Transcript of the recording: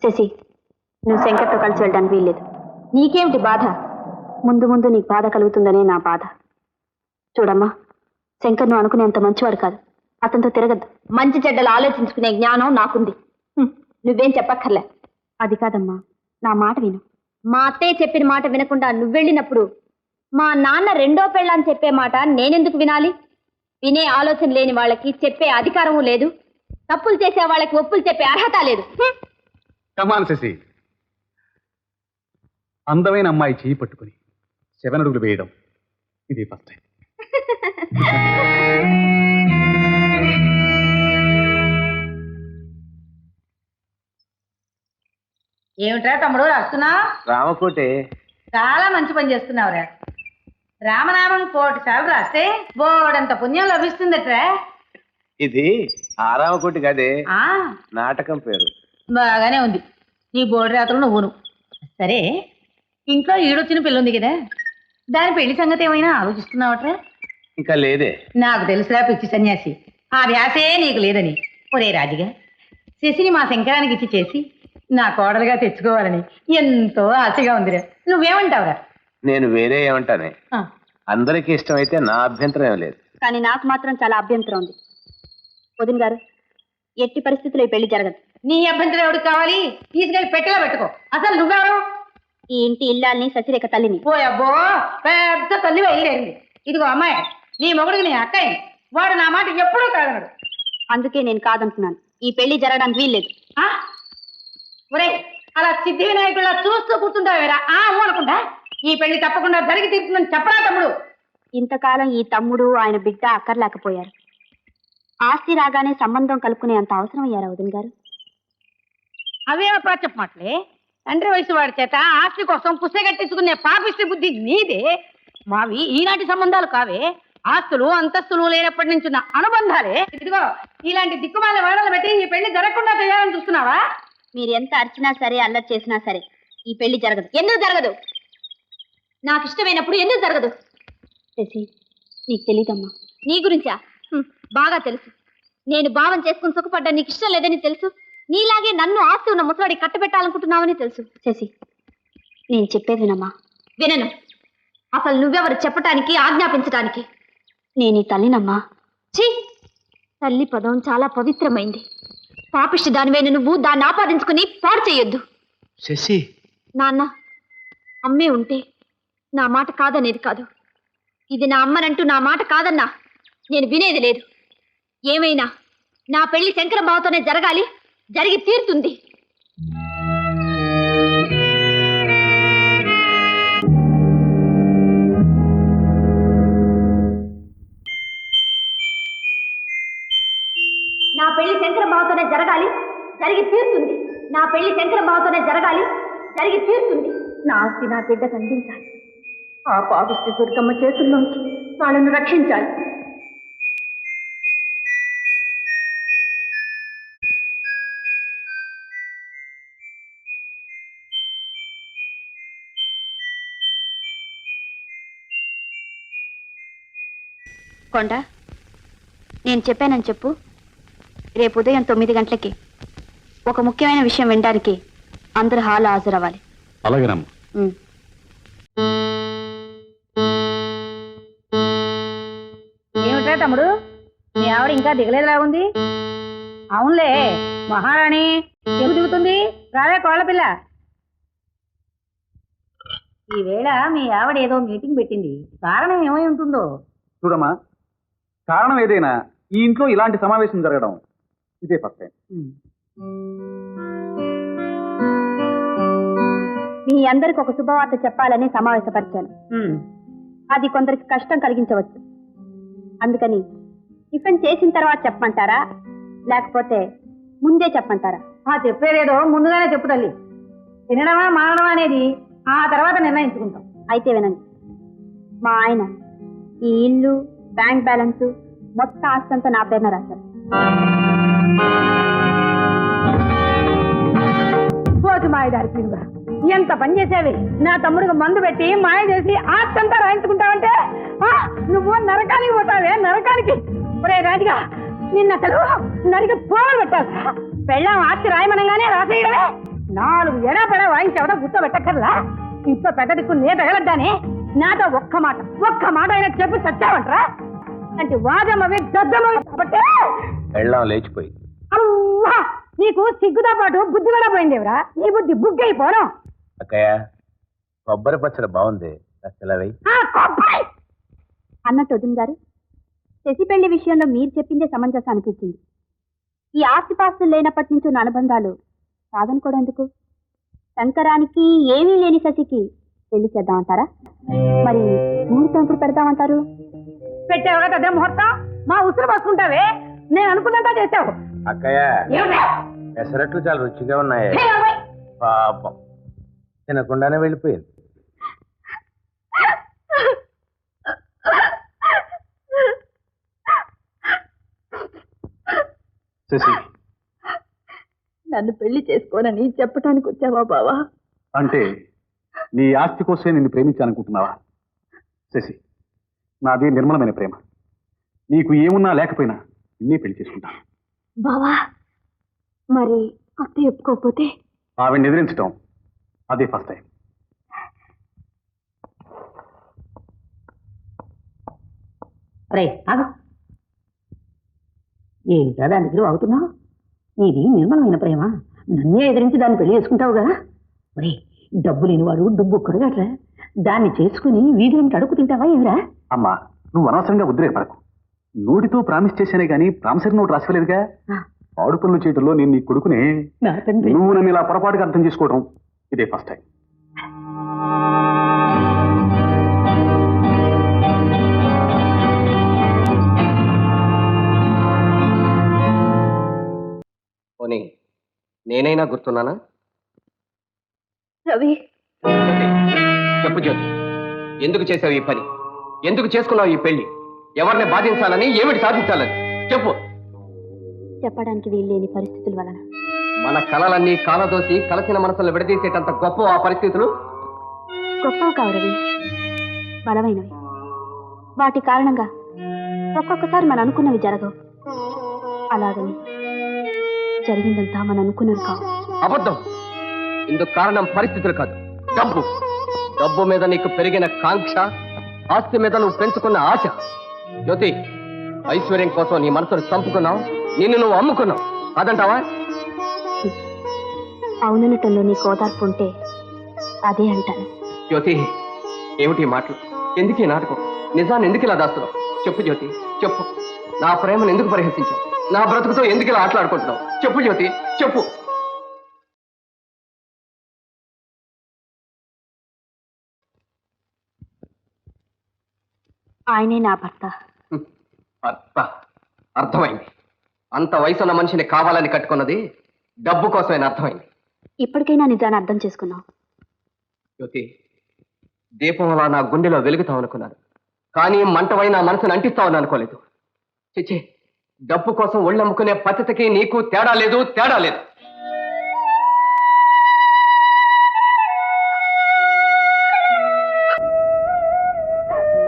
శశి, నువ్వు శంకర్తో కలిసి వెళ్ళడానికి వీల్లేదు. నీకేమిటి బాధ? ముందు ముందు నీకు బాధ కలుగుతుందనే నా బాధ. చూడమ్మా, శంకర్ నువ్వు అనుకునేంత మంచివాడు కాదు. అతనితో తిరగద్దు. మంచి చెడ్డలు ఆలోచించుకునే జ్ఞానం నాకుంది. నువ్వేం చెప్పక్కర్లే. అది కాదమ్మా, నా మాట విను. మా అత్తయ్య చెప్పిన మాట వినకుండా నువ్వెళ్ళినప్పుడు మా నాన్న రెండో పెళ్ళని చెప్పే మాట నేనెందుకు వినాలి? వినే ఆలోచన లేని వాళ్ళకి చెప్పే అధికారము లేదు. తప్పులు చేసే వాళ్ళకి ఒప్పులు చెప్పే అర్హత లేదు. కమాన్ శశి, అందమైన అమ్మాయి చేయి పట్టుకుని 7 అడుగులు వేయడం ఇది ఫస్ట్ టైం. ఏమిట్రా తమ్ముడు రాస్తున్నా? రామకోటే. చాలా మంచి పని చేస్తున్నావురా. రామనామం 1 సార్లు రాస్తే బోడంత పుణ్యం లభిస్తుందట్రా. ఇది ఆ రామకోటి కదే, ఆ నాటకం పేరు. బాగానే ఉంది. నీ బోడి రాత్రులు నువ్వును. సరే, ఇంట్లో ఈడొచ్చిన పిల్లుంది కదా, దాని పెళ్లి సంగతి ఏమైనా ఆలోచిస్తున్నావట్రా? ఇంకా లేదే. నాకు తెలుసురా పిచ్చి సన్యాసి, ఆ ధ్యాసే నీకు లేదని. ఒరే రాజుగా, శశిని మా శంకరానికి ఇచ్చి చేసి నా కోడలుగా తెచ్చుకోవాలని ఎంతో ఆశగా ఉందిరా. నువ్వేమంటావురా? నేను వేరే ఏమంటానే, అందరికీ ఇష్టమైతే నా అభ్యంతరం ఏం లేదు. కానీ నాకు మాత్రం చాలా అభ్యంతరం ఉంది. వదిన గారు, ఎట్టి పరిస్థితుల్లో ఈ పెళ్లి జరగదు. నీ అభ్యంతరం ఎవరికి కావాలి? తీసుకెళ్లి పెట్టెలో పెట్టుకో. అసలు నువ్వెవరు? ఈ ఇంటి ఇల్లాల్ని, శశిరేఖ తల్లిని. ఓ అబ్బో, పెద్ద తల్లి వెళ్ళేది. ఇదిగో అమ్మాయి, నీ మొగుడికి నీ అక్కయ్య, వాడు నా మాట ఎప్పుడూ కాదన్నాడు. అందుకే నేను కాదంటున్నాను. ఈ పెళ్లి జరగడానికి వీల్లేదు. ఒరే, అలా సిద్ధి వినాయకుల్లా చూస్తూ కూర్చుంటావేరా? అనుకుంటా ఈ పెళ్లి తప్పకుండా జరిగి తీరుతుందని చెప్పరా తమ్ముడు? ఇంతకాలం ఈ తమ్ముడు, ఆయన బిడ్డ అక్కర్లేకపోయారు. ఆస్తి రాగానే సంబంధం కలుపుకునే అంత అవసరం అయ్యారా వదిన గారు? అవేమో చెప్పమాటలే. తండ్రి వయసు వాడి చేత ఆస్తి కోసం పుస్తకట్టించుకునే పాపిష్టి బుద్ధి నీదే. మావి ఈనాటి సంబంధాలు కావే, ఆస్తులు అంతస్తులు లేనప్పటి నుంచి ఉన్న అనుబంధాలే. ఇదిగో ఇలాంటి దిక్కుమాల వాడలు పెట్టి ఈ పెళ్లి జరగకుండా చేయాలని చూస్తున్నావా? మీరు ఎంత అరిచినా సరే, అల్లరి చేసినా సరే ఈ పెళ్లి జరగదు. ఎందుకు జరగదు? నాకు ఇష్టమైనప్పుడు ఎందుకు జరగదు? శశి, నీకు తెలీదమ్మా. నీ గురించా? బాగా తెలుసు. నేను భావం చేసుకుని సుఖపడ్డా నీకు ఇష్టం లేదని తెలుసు. నీలాగే నన్ను ఆస్తి ఉన్న ముసలాడి కట్టబెట్టాలనుకుంటున్నావని తెలుసు. శశి, నేను చెప్పేది వినమ్మా. వినను. అసలు నువ్వెవరు చెప్పటానికి, ఆజ్ఞాపించటానికి? నేను ఈ తల్లినమ్మా. ఛీ, తల్లి పదం చాలా పవిత్రమైంది. పాపిష్టి దానివైన నువ్వు దాన్ని ఆపాదించుకుని పాడు చేయొద్దు. శశి, నాన్న, అమ్మే ఉంటే నా మాట కాదనేది కాదు. ఇది నా అమ్మనంటూ నా మాట కాదన్నా నేను వినేది లేదు. ఏమైనా నా పెళ్లి శంకరం బావతోనే జరగాలి, జరిగి తీరుతుంది. నా పెళ్లి శంకరం బావతోనే జరగాలి, జరిగి తీరుతుంది. నా పెళ్లి శంకరం బావతోనే జరగాలి, జరిగి తీరుతుంది. నా ఆస్తి నా బిడ్డకు అందించాలి. ఆ పాపిష్టి దుర్గమ్మ చేతుల్లోంచి వాళ్ళను రక్షించాలి. కొండ, నేను చెప్పానని చెప్పు. రేపు ఉదయం 9 గంటలకి ఒక ముఖ్యమైన విషయం వినడానికి అందరూ హాల్ హాజరవ్వాలి. అలాగేనమ్మా. ఏమిట్రా తమ్ముడు, మీ ఆవిడ ఇంకా దిగలేదులా ఉంది? అవునులే, మహారాణి ఎప్పుడు దిగుతుంది? రాలే కోళ్ళ పిల్ల. ఈవేళ మీ ఆవిడ ఏదో మీటింగ్ పెట్టింది. కారణం ఏమై ఉంటుందో? చూడమ్మా, కారణం ఏదైనా ఈ ఇంట్లో ఇలాంటి సమావేశం జరగడం ఇదే ఫస్ట్ టైం. మీ అందరికి ఒక శుభవార్త చెప్పాలని సమావేశపరిచాను. అది కొందరికి కష్టం కలిగించవచ్చు. అందుకని టిఫిన్ చేసిన తర్వాత చెప్పమంటారా, లేకపోతే ముందే చెప్పమంటారా? చెప్పేదేదో ముందుగానే చెప్పు తల్లి. తినడమా మానడమా అనేది ఆ తర్వాత నిర్ణయించుకుంటాం. అయితే వినండి. మా ఆయన ఈ ఇల్లు, బ్యాంక్ బ్యాలెన్స్, మొత్తం ఆస్తంతా నా పేరున రాశారు. పోతు మాయదారి పిలుగా, ఎంత పని చేసేవి. నా తమ్ముడికి మందు పెట్టి మాయ చేసి ఆస్తంతా రాయించుకుంటావంటే నువ్వు నరకానికి పోతావే, నరకానికి. ఒరే రాజుగా, నిన్న అసలు నరికి పోలు పెట్టావు. పెళ్ళాం ఆస్తి రాయమనగానే రాసేయడమే. 4 ఎడబడ వాయించేవడా గుర్తోబెట్టక్కర్లా. ఇంట్లో పెద్ద దిక్కు నే తగలడ్డానే నాతో ఒక్క మాట అయినా చెప్పి చచ్చావంటరా అంటే వాదమ్మవి దద్దమ్మ కాబట్టి వెళ్ళాం లేచిపోయి. అవ్వా నీకు సిగ్గుతో పాటు బుద్ధి కూడా పోయిందేవరా. నీ బుద్ధి బుగ్గైపోవడం. అక్కయ్య కొబ్బరి పచ్చడి బాగుంది, అసలు అన్నట్టు వదిన గారు, శశి పెళ్లి విషయంలో మీరు చెప్పిందే సమంజసం అనిపించింది. ఈ ఆస్తిపాస్తులు లేనప్పటి నుంచి ఉన్న అనుబంధాలు సాధనుకోవడం ఎందుకు? శంకరానికి ఏమీ లేని శశికి పెళ్లి చేద్దామంటారా? మరి ముహూర్తం ఎప్పుడు పెడదామంటారు? పెట్టావు కదా అదే ముహూర్తం. మా ఉసురు పసుకుంటావే, నేను అనుకున్నంతా చేసావు. అక్కయ్య పెసరట్లు చాలా రుచిగా ఉన్నాయి. పాపం తినకుండానే వెళ్ళిపోయింది. శశి, నన్ను పెళ్లి చేసుకోనని చెప్పడానికి వచ్చావా బావా? అంటే నీ ఆస్తి కోసమే నిన్ను ప్రేమించాలనుకుంటున్నావా? శశి, నాది నిర్మలమైన ప్రేమ. నీకు ఏమున్నా లేకపోయినా నిన్నే పెళ్లి చేసుకుంటాను. బావా మరి అత్త ఒప్పుకోకపోతే? ఆవిడ్ని ఎదిరించడం అదే ఫస్ట్ టైం. రే ఆగు. ఏమిటా దాని దగ్గర అవుతున్నావు? నీది నిర్మలమైన ప్రేమ, నన్నే ఎదిరించి దాన్ని పెళ్లి చేసుకుంటావు కదా. ఒరే డబ్బు లేనివాడు డబ్బు కొరగట్రా, దాన్ని చేసుకుని వీధులంటే అడుగు తింటావా ఏమిరా? అమ్మా, నువ్వు అనవసరంగా ఉద్రేకపడకు. నోటితో ప్రామిస్ చేశానే గానీ ప్రామిసరీ నోటు రాసిపోలేదుగా. ఆడు పనులు చేయడంలో నేను నీ కొడుకునే. నా తండ్రి, నువ్వు నన్ను ఇలా పొరపాటుగా అర్థం చేసుకోవడం ఇదే ఫస్ట్ టైం. పోనీ నేనైనా గుర్తున్నానా? రవి, చెప్పు జ్యోతి, ఎందుకు చేసావు ఈ పని? ఎందుకు చేసుకున్నావు ఈ పెళ్లి? ఎవరిని బాధించాలని, ఏమిటి సాధించాలని చెప్పు. చెప్పడానికి వీల్లేని పరిస్థితుల వలన. మన కలలన్నీ కాలదోసి కలసిన మనసులు విడదీసేటంత గొప్ప ఆ పరిస్థితులు. గొప్పవి కావు రవి, బలమైనవి. వాటి కారణంగా ఒక్కొక్కసారి మనం అనుకున్నవి జరగవు. అలాగని జరిగిందంతా మనం అనుకున్నవి కావు. అబద్ధం. ఇందుకు కారణం పరిస్థితులు కాదు, డబ్బు. డబ్బు మీద నీకు పెరిగిన కాంక్ష, ఆస్తి మీద నువ్వు పెంచుకున్న ఆశ. జ్యోతి, ఐశ్వర్యం కోసం నీ మనసును చంపుకున్నావు, నిన్ను నువ్వు అమ్ముకున్నావు. అదంటావా? అవునటంలో నీకు ఓదార్పు ఉంటే అదే అంటాను. జ్యోతి, ఏమిటి మాటలు? ఎందుకు ఈ నాటకం? నిజాన్ని ఎందుకు ఇలా దాస్తున్నావు? చెప్పు జ్యోతి, చెప్పు. నా ప్రేమను ఎందుకు పరిహసించావు? నా బ్రతుకుతో ఎందుకు ఇలా ఆటలాడుకుంటున్నావు? చెప్పు జ్యోతి, చెప్పు. ఆయనే నా భర్త. అర్థమైంది. అంత వయసున్న మనిషిని కావాలని కట్టుకున్నది డబ్బు కోసమని అర్థమైంది. ఇప్పటికైనా నిజాన్ని అర్థం చేసుకున్నావు. జ్యోతి, దీపంలా నా గుండెలో వెలుగుతావు అనుకున్నాను, కానీ మంటవై నా మనసును అంటిస్తావని అనుకోలేదు. చిచ్చే, డబ్బు కోసం ఒళ్ళమ్ముకునే పద్ధతికి నీకు తేడా లేదు.